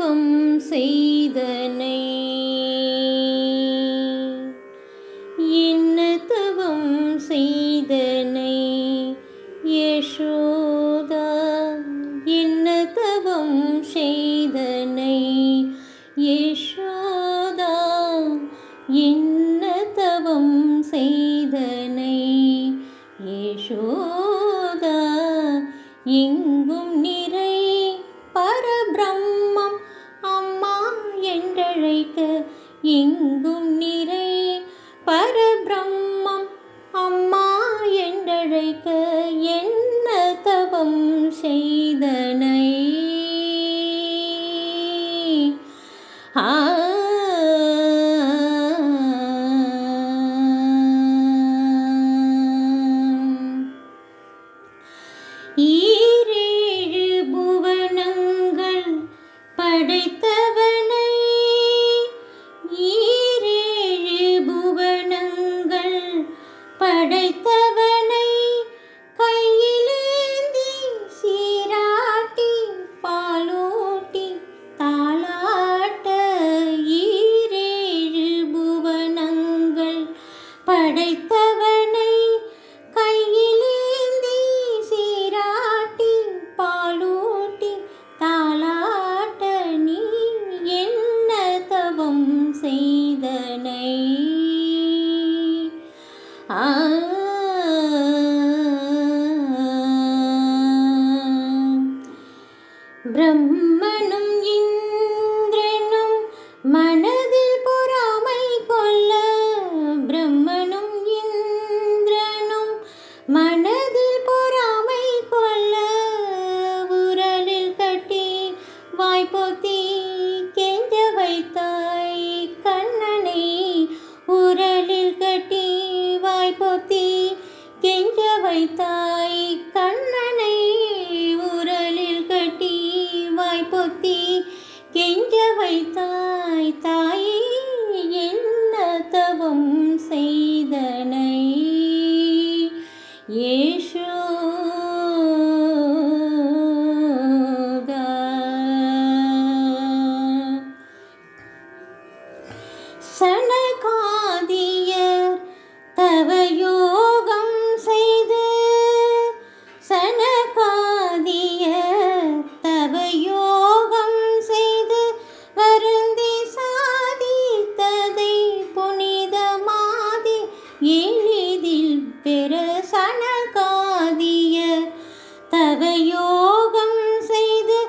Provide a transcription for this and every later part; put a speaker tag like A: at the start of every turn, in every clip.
A: தவம் செய்தனை, என்ன தவம் செய்தனை யசோதா, என்ன தவம் செய்தனை யசோதா, என்ன தவம் செய்தனை யசோதா. எங்கும் நிறை பரபிரம்மம் அம்மா என்றழைக்க, எங்கும் நிறை பரபிரம்மம் அம்மா என்றழைக்க, என்ன தவம் செய்தனை. ஈரேழு புவனங்கள் படைத்தவனை, ஈரேழு புவனங்கள் படைத்தவனை, கையிலேந்தி சீராட்டி பாலூட்டி தாளாட்ட, ஈரேழு புவனங்கள் படைத்தவனை, கையிலேந்தி சீராட்டி பாலூட்டி தாளாட்ட, நீ என்ன தவம் செய்தனை. பிரம்மனும் இந்திரனும் மனதில் பொறாமை கொள்ள, பிரம்மனும் இந்திரனும் மனதில் பொறாமை கொள்ள, உரலில் கட்டி வாய்ப்பொத்தி கெஞ்ச வைத்தாய் கண்ணனை, உரலில் கட்டி வாய்ப்பொத்தி கெஞ்ச வைத்தாய் கண்ணனை, உரலில் கட்டி வாய்ப்பொத்தி கெஞ்ச வைத்தாய் தாயே, என்ன தவம் செய்தனை யசோதா. சனகாதியர் தவயோகம் செய்து, சனகாதியர் தவயோகம் செய்து வருந்தி சாதித்ததை புனிதமாதி எளிதில் பெற, சனகாதியர் தவயோகம் செய்து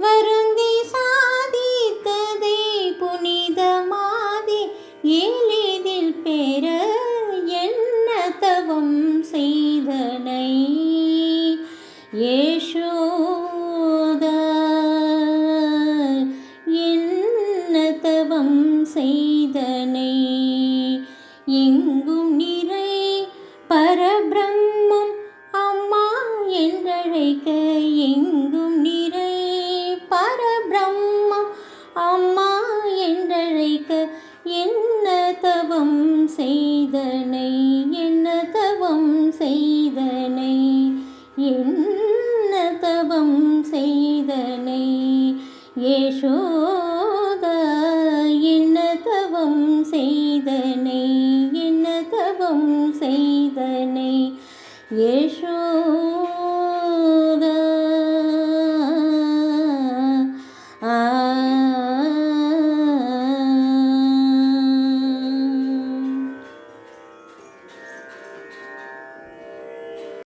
A: வருந்தி சாதித்ததை புனிதமாதி எளிதில் பெற, என்ன தவம் செய்தனை யசோதா, என்ன தவம் செய்தனை. எங்கும் நிறை பரபிரம்மம் அம்மா என்றழைக்க, எங்கும் நிறை பரபிரம்மம் அம்மா என்றழைக்க, என்ன தவம் செய்தனை, என்ன தவம் செய்தனை, என்ன தவம் செய்தனை யசோதா, என்ன தவம் செய்தனை, என்ன தவம் செய்தனை யசோதா.